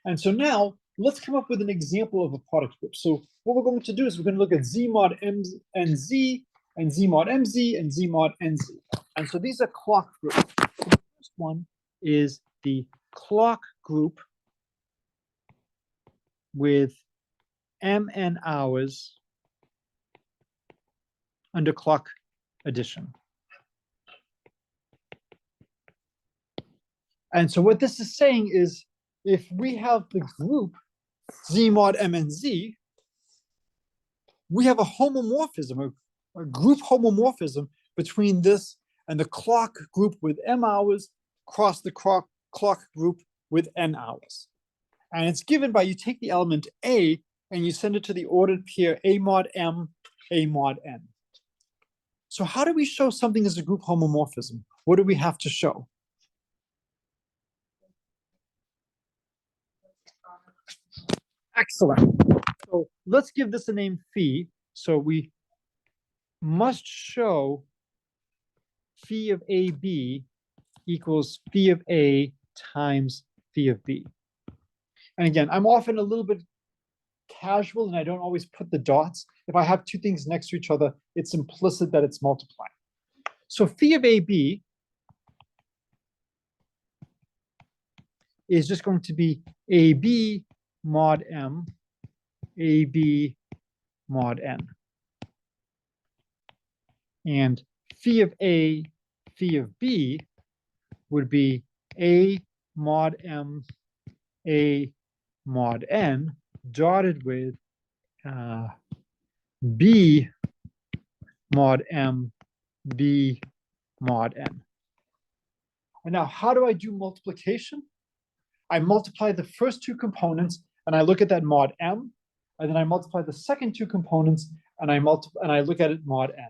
Speaker 1: and so now let's come up with an example of a product group. So what we're going to do is we're going to look at Z mod M and Z, and Z mod MZ, and Z mod NZ. And so these are clock groups. So the first one is the clock group with MN hours under clock addition. And so what this is saying is if we have the group Z mod M and Z, we have a homomorphism, a group homomorphism between this and the clock group with M hours cross the clock group with N hours. And it's given by you take the element A and you send it to the ordered pair A mod M, A mod N. So how do we show something as a group homomorphism? What do we have to show? Excellent. So let's give this a name phi. So we must show phi of AB equals phi of A times phi of B. And again, I'm often a little bit casual and I don't always put the dots. If I have 2 things next to each other, it's implicit that it's multiplying. So phi of AB is just going to be AB mod M, AB mod N. And phi of A, phi of B would be A mod M, A mod N, dotted with B mod M, B mod N. And now, how do I do multiplication? I multiply the first two components, and I look at that mod M, and then I multiply the second two components, and I look at it mod N.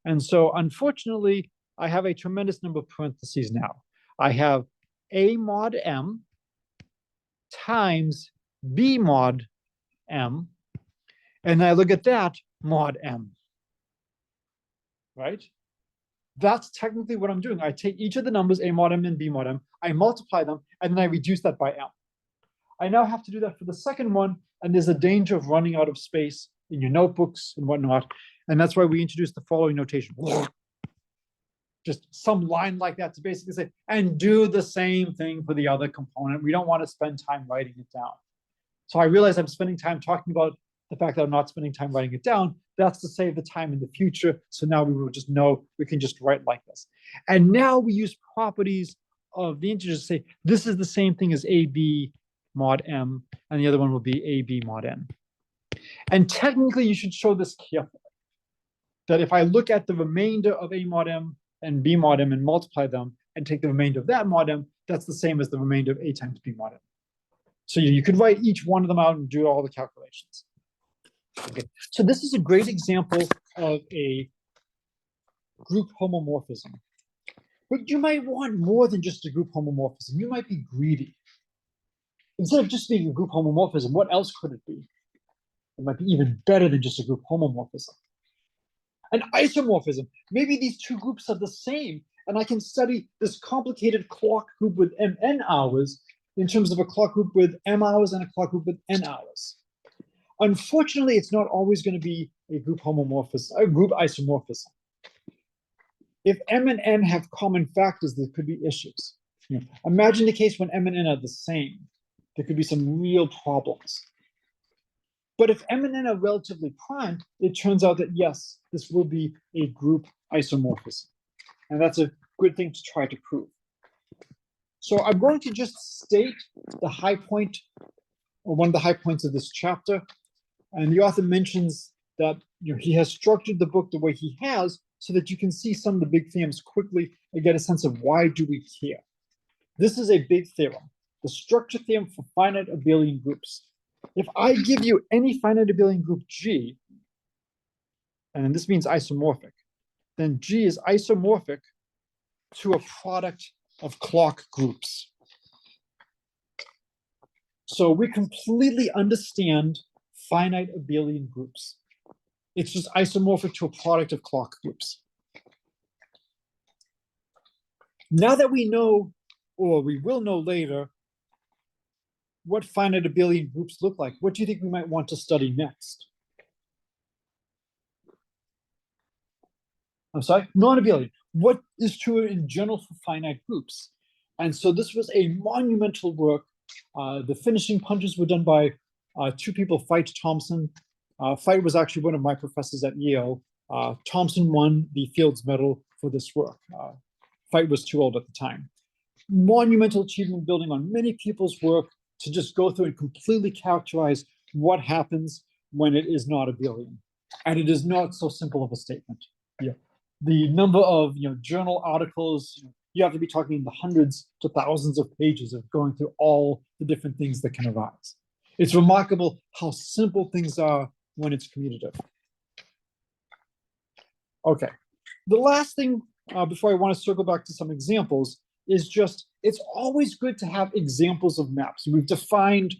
Speaker 1: And so, unfortunately, I have a tremendous number of parentheses now. I have A mod M times B mod M, and I look at that mod M, right? That's technically what I'm doing. I take each of the numbers, A mod M and B mod M, I multiply them, and then I reduce that by M. I now have to do that for the second one, and there's a danger of running out of space in your notebooks and whatnot. And that's why we introduced the following notation. Just some line like that to basically say, and do the same thing for the other component. We don't want to spend time writing it down. So I realize I'm spending time talking about the fact that I'm not spending time writing it down. That's to save the time in the future. So now we will just know we can just write like this. And now we use properties of the integers to say, this is the same thing as AB mod M, and the other one will be AB mod N. And technically, you should show this carefully. That if I look at the remainder of A mod M and B mod M and multiply them and take the remainder of that mod M, that's the same as the remainder of A times B mod M. So you could write each one of them out and do all the calculations. Okay. So this is a great example of a group homomorphism. But you might want more than just a group homomorphism. You might be greedy. Instead of just being a group homomorphism, what else could it be? It might be even better than just a group homomorphism. An isomorphism. Maybe these two groups are the same, and I can study this complicated clock group with mn hours in terms of a clock group with m hours and a clock group with n hours. Unfortunately, it's not always going to be a group homomorphism, a group isomorphism. If m and n have common factors, there could be issues. Imagine the case when m and n are the same. There could be some real problems. But if m and n are relatively prime, it turns out that yes, this will be a group isomorphism. And that's a good thing to try to prove. So I'm going to just state the high point, or one of the high points of this chapter. And the author mentions that he has structured the book the way he has so that you can see some of the big theorems quickly and get a sense of why do we care. This is a big theorem, the structure theorem for finite abelian groups. If I give you any finite abelian group G, and this means isomorphic, then G is isomorphic to a product of clock groups. So we completely understand finite abelian groups. It's just isomorphic to a product of clock groups. Now that we know, or we will know later, what finite abelian groups look like, what do you think we might want to study next? I'm sorry, non-abelian. What is true in general for finite groups? And so this was a monumental work. The finishing punches were done by two people, Feit, Thomson. Feit was actually one of my professors at Yale. Thomson won the Fields Medal for this work. Feit was too old at the time. Monumental achievement building on many people's work to just go through and completely characterize what happens when it is not abelian. And it is not so simple of a statement. Yeah. The number of journal articles, you have to be talking in the hundreds to thousands of pages of going through all the different things that can arise. It's remarkable how simple things are when it's commutative. Okay, the last thing before I want to circle back to some examples is just, it's always good to have examples of maps. We've defined,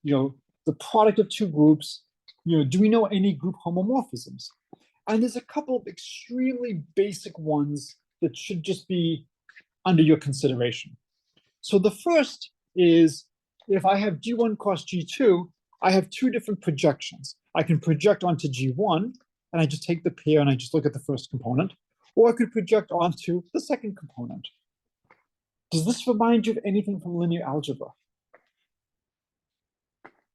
Speaker 1: the product of two groups. Do we know any group homomorphisms? And there's a couple of extremely basic ones that should just be under your consideration. So the first is, if I have G1 cross G2, I have two different projections. I can project onto G1, and I just take the pair and I just look at the first component. or I could project onto the second component. Does this remind you of anything from linear algebra?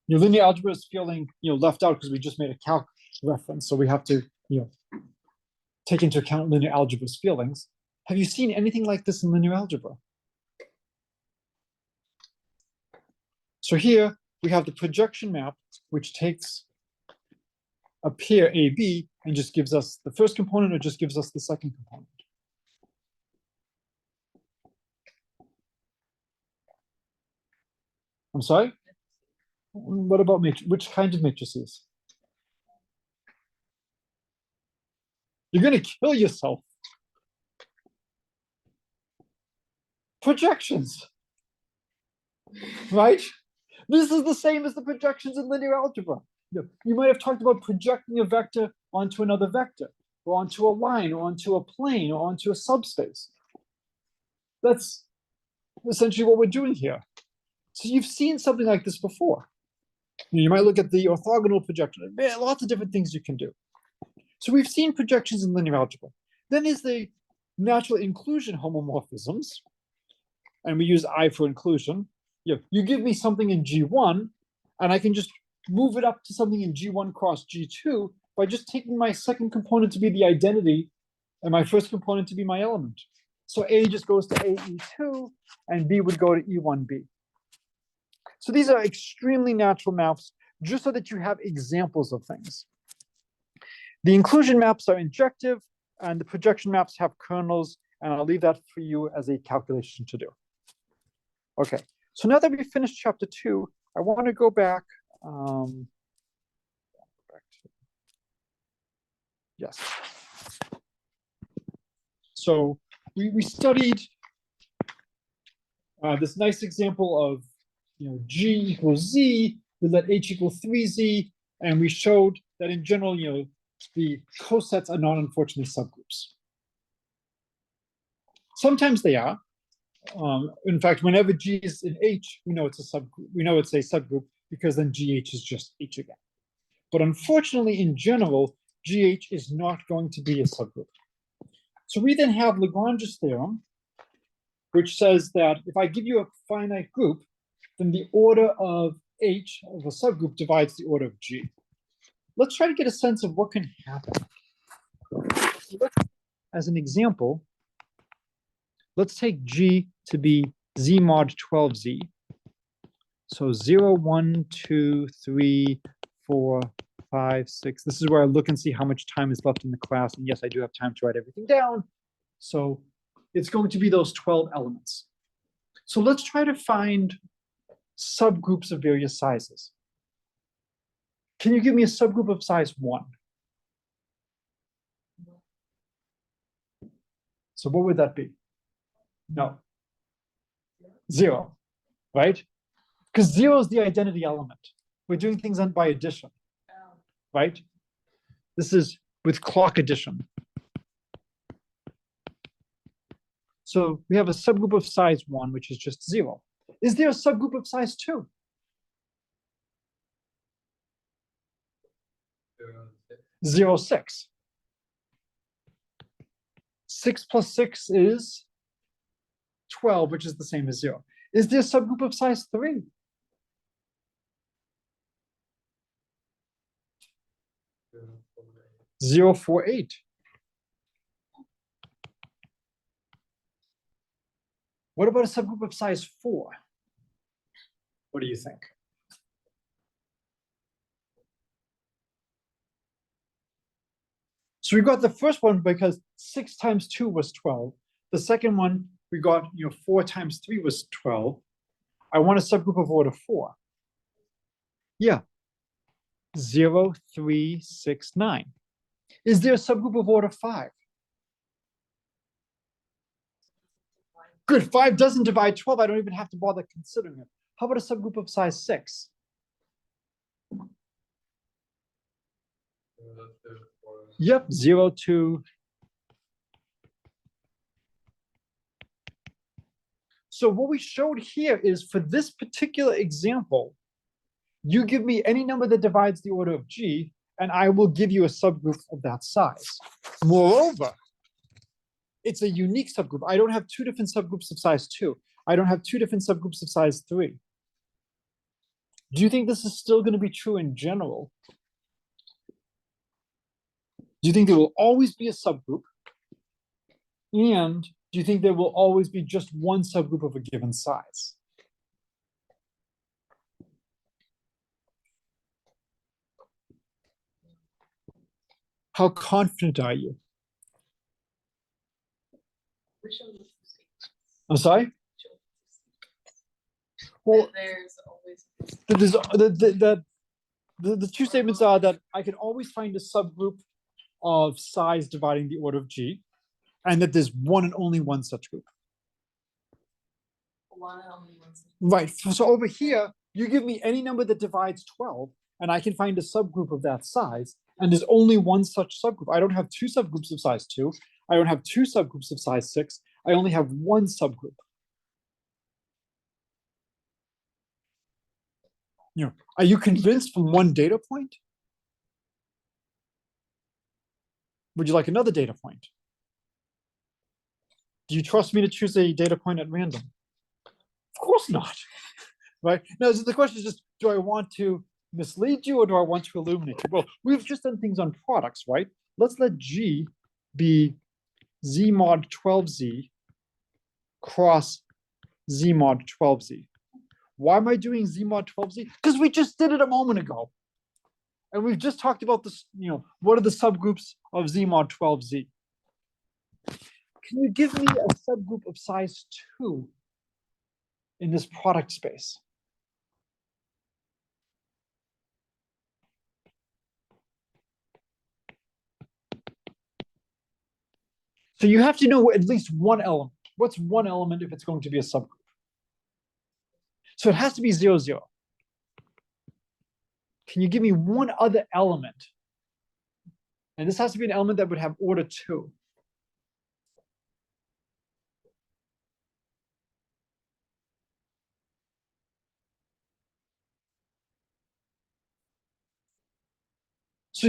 Speaker 1: Your linear algebra is feeling, left out because we just made a calc reference, so we have to, take into account linear algebra's feelings. Have you seen anything like this in linear algebra? So here we have the projection map, which takes a pair AB and just gives us the first component or just gives us the second component. I'm sorry? What about which kind of matrices? You're going to kill yourself. Projections, right? This is the same as the projections in linear algebra. You might have talked about projecting a vector onto another vector, or onto a line, or onto a plane, or onto a subspace. That's essentially what we're doing here. So you've seen something like this before. You might look at the orthogonal projection. Lots of different things you can do. So we've seen projections in linear algebra. Then is the natural inclusion homomorphisms, and we use I for inclusion. You give me something in G1, and I can just move it up to something in G1 cross G2 by just taking my second component to be the identity and my first component to be my element. So A just goes to AE2, and B would go to E1B. So these are extremely natural maps, just so that you have examples of things. The inclusion maps are injective, and the projection maps have kernels, and I'll leave that for you as a calculation to do. Okay, so now that we've finished chapter 2, I want to go back. Yes. So we studied this nice example of G equals Z, we let H equal 3Z, and we showed that in general, the cosets are not unfortunately subgroups. Sometimes they are. In fact, whenever G is in H, we know it's a subgroup. We know it's a subgroup because then GH is just H again. But unfortunately, in general, GH is not going to be a subgroup. So we then have Lagrange's theorem, which says that if I give you a finite group, then the order of H of a subgroup divides the order of G. Let's try to get a sense of what can happen. As an example, let's take G to be Z mod 12Z. So 0, 1, 2, 3, 4, 5, 6. This is where I look and see how much time is left in the class. And yes, I do have time to write everything down. So it's going to be those 12 elements. So let's try to find subgroups of various sizes. Can you give me a subgroup of size 1? So what would that be? No. 0, right? Because 0 is the identity element. We're doing things by addition, right? This is with clock addition. So we have a subgroup of size 1, which is just 0. Is there a subgroup of size 2? 0, 6. 6 plus 6 is 12, which is the same as 0. Is there a subgroup of size 3? 0, 4, 8. What about a subgroup of size 4? What do you think? So we got the first one because 6 times 2 was 12. The second one, we got 4 times 3 was 12. I want a subgroup of order 4. Yeah. 0, 3, 6, 9. Is there a subgroup of order 5? Good, 5 doesn't divide 12. I don't even have to bother considering it. How about a subgroup of size 6? Yep, 0, 2. So what we showed here is for this particular example, you give me any number that divides the order of G, and I will give you a subgroup of that size. Moreover, it's a unique subgroup. I don't have two different subgroups of size 2. I don't have two different subgroups of size 3. Do you think this is still going to be true in general? Do you think there will always be a subgroup? And do you think there will always be just one subgroup of a given size? How confident are you? I'm sorry? Well,
Speaker 2: There's always
Speaker 1: the two statements are that I can always find a subgroup of size dividing the order of G, and that there's one and only one such group.
Speaker 2: one and only one.
Speaker 1: Right. So over here, you give me any number that divides 12, and I can find a subgroup of that size, and there's only one such subgroup. I don't have two subgroups of size 2. I don't have two subgroups of size 6. I only have one subgroup. Are you convinced from one data point? Would you like another data point? Do you trust me to choose a data point at random? Of course not. Right? No, so the question is just, do I want to mislead you or do I want to illuminate you? Well, we've just done things on products, right? Let's let G be Z mod 12Z cross Z mod 12Z. Why am I doing Z mod 12Z? Because we just did it a moment ago. And we've just talked about this, what are the subgroups of Z mod 12Z? Can you give me a subgroup of size 2 in this product space? So you have to know at least one element. What's one element if it's going to be a subgroup? So it has to be 0, 0. Can you give me one other element? And this has to be an element that would have order 2. So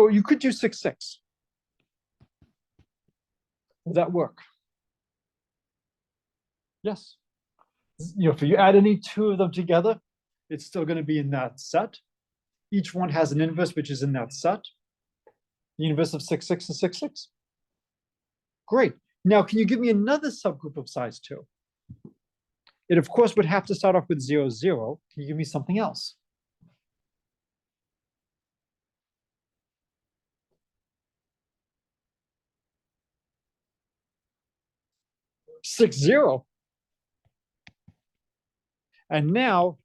Speaker 1: you could do 6, 6. Would that work? Yes. If you add any two of them together, it's still going to be in that set. Each one has an inverse, which is in that set. The inverse of 6, 6 is 6, 6. Great. Now, can you give me another subgroup of size 2? It, of course, would have to start off with 0, 0. Can you give me something else? Six, 0. And now,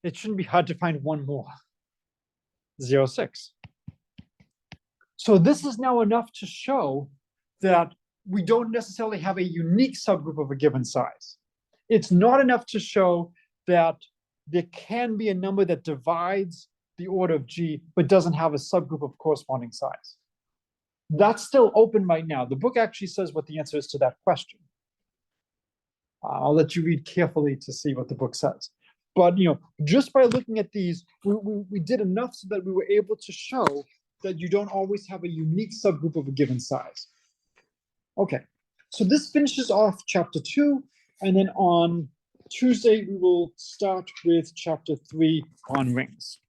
Speaker 1: it shouldn't be hard to find one more. 0, 6. So this is now enough to show that we don't necessarily have a unique subgroup of a given size. It's not enough to show that there can be a number that divides the order of G, but doesn't have a subgroup of corresponding size. That's still open right now. The book actually says what the answer is to that question. I'll let you read carefully to see what the book says. But just by looking at these, we did enough so that we were able to show that you don't always have a unique subgroup of a given size. Okay, so this finishes off chapter 2, and then on Tuesday we will start with chapter 3 on rings.